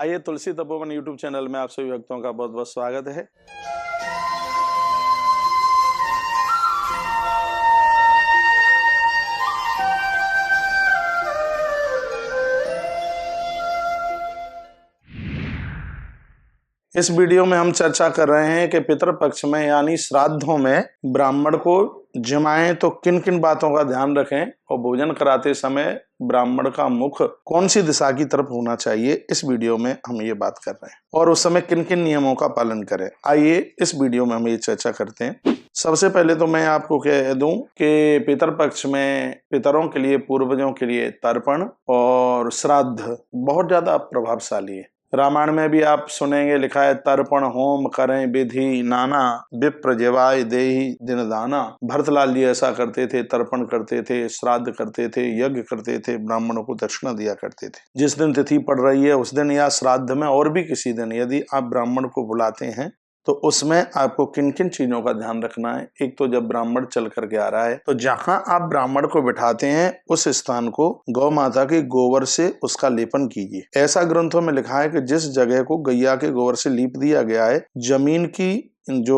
आइए तुलसी Tapovan YouTube channel में आप सभी भक्तों का बहुत बहुत स्वागत है। इस वीडियो में हम चर्चा कर रहे हैं कि पितृपक्ष में यानी श्राद्धों में ब्राह्मण को जमाएं तो किन किन बातों का ध्यान रखें और भोजन कराते समय ब्राह्मण का मुख कौन सी दिशा की तरफ होना चाहिए। इस वीडियो में हम ये बात कर रहे हैं और उस समय किन किन नियमों का पालन करें। आइए इस वीडियो में हम ये चर्चा करते हैं। सबसे पहले तो मैं आपको कह दूं कि पितृपक्ष में पितरों के लिए, पूर्वजों के लिए तर्पण और श्राद्ध बहुत ज्यादा प्रभावशाली है। रामायण में भी आप सुनेंगे, लिखा है तर्पण होम करें विधि नाना विप्र जेवाय देहि दिन दाना। भरतलाल जी ऐसा करते थे, तर्पण करते थे, श्राद्ध करते थे, यज्ञ करते थे, ब्राह्मणों को दक्षिणा दिया करते थे। जिस दिन तिथि पड़ रही है उस दिन या श्राद्ध में और भी किसी दिन यदि आप ब्राह्मण को बुलाते हैं तो उसमें आपको किन किन चीजों का ध्यान रखना है। एक तो जब ब्राह्मण चल करके आ रहा है तो जहां आप ब्राह्मण को बिठाते हैं उस स्थान को गौ माता के गोबर से उसका लेपन कीजिए। ऐसा ग्रंथों में लिखा है कि जिस जगह को गैया के गोबर से लीप दिया गया है, जमीन की जो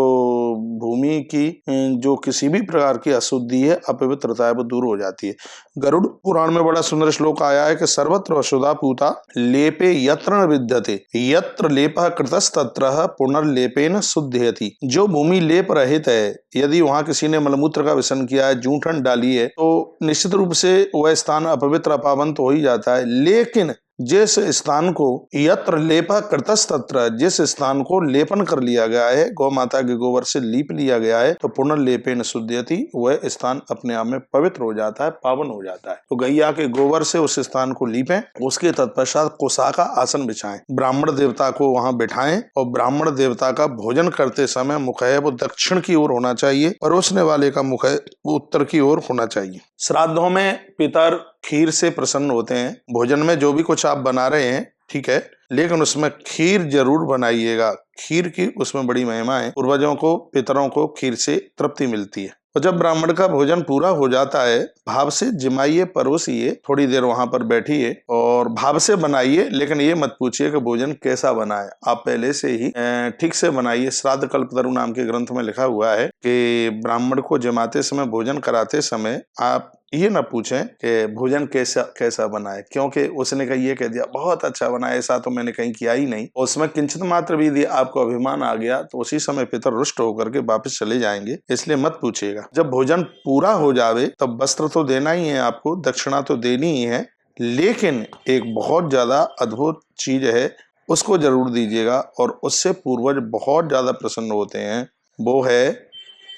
भूमि की जो किसी भी प्रकार की अशुद्धि है, अपवित्रता है, वो दूर हो जाती है। गरुड़ पुराण में बड़ा सुंदर श्लोक आया है कि सर्वत्र वसुधा पूता लेपे यत्र न विद्यते यत्र लेपः कृतस्तत्र पुनर्लेपेन शुद्धयति। जो भूमि लेप रहित है, यदि वहां किसी ने मलमूत्र का विसन किया है, जूठन डाली है, तो निश्चित रूप से वह स्थान अपवित्र अपावन तो हो ही जाता है। लेकिन जिस स्थान को यत्र लेपः कृतस्तत्र, जिस स्थान को लेपन कर लिया गया है, गौ माता के गोबर से लीप लिया गया है, तो पुनर्लेपेन शुद्धयति, वह स्थान अपने आप में पवित्र हो जाता है, पावन हो जाता है। तो गैया के गोबर से उस स्थान को लीपें, उसके तत्पश्चात कुशा का आसन बिछाएं, ब्राह्मण देवता को वहां बिठाएं और ब्राह्मण देवता का भोजन करते समय मुख है वो दक्षिण की ओर होना चाहिए, परोसने वाले का मुख है वो उत्तर की ओर होना चाहिए। श्राद्धों में पितर खीर से प्रसन्न होते हैं। भोजन में जो भी कुछ आप बना रहे हैं ठीक है, लेकिन उसमें खीर जरूर बनाइएगा। खीर की उसमें बड़ी महिमा है। पूर्वजों को, पितरों को खीर से तृप्ति मिलती है। और जब ब्राह्मण का भोजन पूरा हो जाता है, भाव से जिमाइए, परोसिए, थोड़ी देर वहां पर बैठिए और भाव से बनाइए। लेकिन ये मत पूछिए कि भोजन कैसा बना है, आप पहले से ही ठीक से बनाइए। श्राद्ध कल्पतरु नाम के ग्रंथ में लिखा हुआ है कि ब्राह्मण को जमाते समय, भोजन कराते समय आप ये ना पूछें कि भोजन कैसा बना है, क्योंकि उसने ये कह दिया बहुत अच्छा बना है, ऐसा तो मैंने कहीं किया ही नहीं। उसमें किंचित मात्र भी यदि आपको अभिमान आ गया तो उसी समय पितर रुष्ट होकर के वापस चले जाएंगे, इसलिए मत पूछिएगा। जब भोजन पूरा हो जावे तब वस्त्र तो देना ही है, आपको दक्षिणा तो देनी ही है, लेकिन एक बहुत ज्यादा अद्भुत चीज है, उसको जरूर दीजिएगा और उससे पूर्वज बहुत ज्यादा प्रसन्न होते हैं। वो है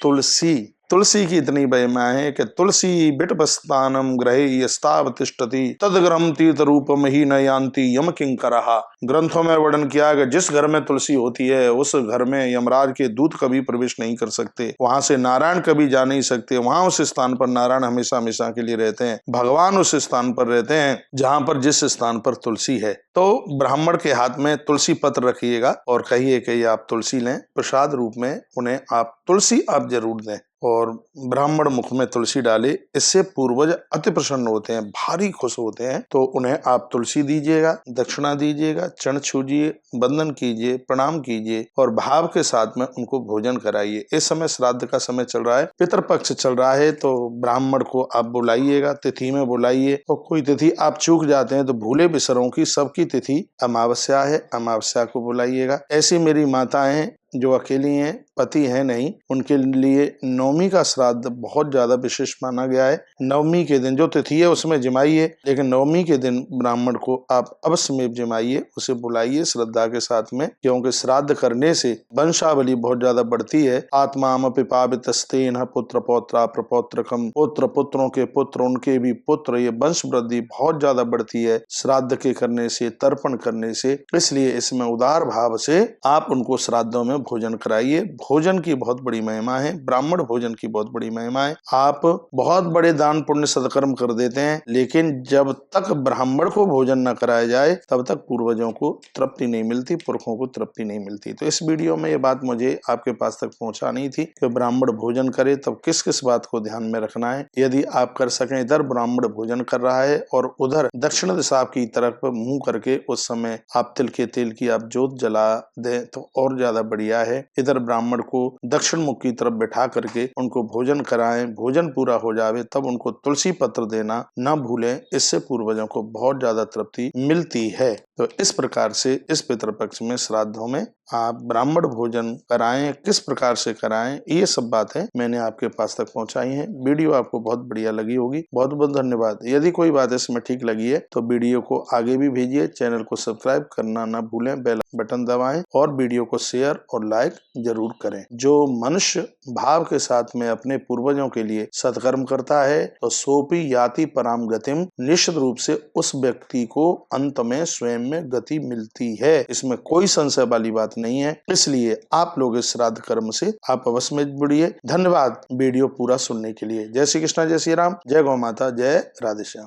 तुलसी। तुलसी की इतनी महिमा है कि तुलसी बिटपस्तानम ग्रहे यस्ताव तिष्ठति तदग्रम तीर्थ रूपम ही न यान्ति यम किंकरः। ग्रंथों में वर्णन किया कि जिस घर में तुलसी होती है उस घर में यमराज के दूत कभी प्रवेश नहीं कर सकते, वहां से नारायण कभी जा नहीं सकते। वहां उस स्थान पर नारायण हमेशा हमेशा के लिए रहते हैं, भगवान उस स्थान पर रहते हैं जहां पर, जिस स्थान पर तुलसी है। तो ब्राह्मण के हाथ में तुलसी पत्र रखिएगा और कहिए कि आप तुलसी लें, प्रसाद रूप में उन्हें आप तुलसी आप जरूर दें और ब्राह्मण मुख में तुलसी डाले। इससे पूर्वज अति प्रसन्न होते हैं, भारी खुश होते हैं। तो उन्हें आप तुलसी दीजिएगा, दक्षिणा दीजिएगा, चरण छूजिए, वंदन कीजिए, प्रणाम कीजिए और भाव के साथ में उनको भोजन कराइए। इस समय श्राद्ध का समय चल रहा है, पितृपक्ष चल रहा है, तो ब्राह्मण को आप बुलाइएगा, तिथि में बुलाइए। और कोई तिथि आप चूक जाते हैं तो भूले बिसरों की सबकी तिथि अमावस्या है, अमावस्या को बुलाइएगा। ऐसी मेरी माताएं जो अकेली हैं, पति है नहीं, उनके लिए नवमी का श्राद्ध बहुत ज्यादा विशेष माना गया है। नवमी के दिन जो तिथि है उसमें जिमाइए, लेकिन नवमी के दिन ब्राह्मण को आप अवश्य में जिमाइए, उसे बुलाइए श्रद्धा के साथ में, क्योंकि श्राद्ध करने से वंशावली बहुत ज्यादा बढ़ती है। आत्मामपि पावितस्तेन पुत्र पौत्रा प्रपौत्रकम, पुत्र पुत्रों के पुत्र, उनके भी पुत्र, ये वंश वृद्धि बहुत ज्यादा बढ़ती है श्राद्ध के करने से, तर्पण करने से। इसलिए इसमें उदार भाव से आप उनको श्राद्धों में भोजन कराइए। भोजन की बहुत बड़ी महिमा है, ब्राह्मण भोजन की बहुत बड़ी महिमा है। आप बहुत बड़े दान पुण्य सत्कर्म कर देते हैं, लेकिन जब तक ब्राह्मण को भोजन न कराया जाए तब तक पूर्वजों को तृप्ति नहीं मिलती, पुरखों को तृप्ति नहीं मिलती। तो इस वीडियो में ये बात मुझे आपके पास तक पहुंचानी थी कि ब्राह्मण भोजन करे तब किस किस बात को ध्यान में रखना है। यदि आप कर सकें, इधर ब्राह्मण भोजन कर रहा है और उधर दक्षिण दिशा की तरफ मुंह करके उस समय आप तिल के तेल की आप जोत जला दें तो और ज्यादा बढ़िया है। इधर ब्राह्मण को दक्षिण मुख की तरफ बैठा करके उनको भोजन कराएं, भोजन पूरा हो जावे तब उनको तुलसी पत्र देना न भूलें, इससे पूर्वजों को बहुत ज्यादा तृप्ति मिलती है। तो इस प्रकार से इस पितृपक्ष में श्राद्धों में आप ब्राह्मण भोजन कराएं, किस प्रकार से कराएं, ये सब बातें मैंने आपके पास तक पहुंचाई हैं। वीडियो आपको बहुत बढ़िया लगी होगी। बहुत बहुत धन्यवाद। यदि कोई बात इसमें ठीक लगी है तो वीडियो को आगे भी भेजिए, चैनल को सब्सक्राइब करना ना भूलें, बेल बटन दबाएं और वीडियो को शेयर और लाइक जरूर करें। जो मनुष्य भाव के साथ में अपने पूर्वजों के लिए सत्कर्म करता है तो सोपी याति पराम गतिम, निश्चित रूप से उस व्यक्ति को अंत में स्वयं में गति मिलती है। इसमें कोई संशय वाली बात नहीं है। इसलिए आप लोग इस श्राद्ध कर्म से आप अवश्य में जुड़िए। धन्यवाद वीडियो पूरा सुनने के लिए। जय श्री कृष्ण, जय श्री राम, जय गौ माता, जय राधे श्याम।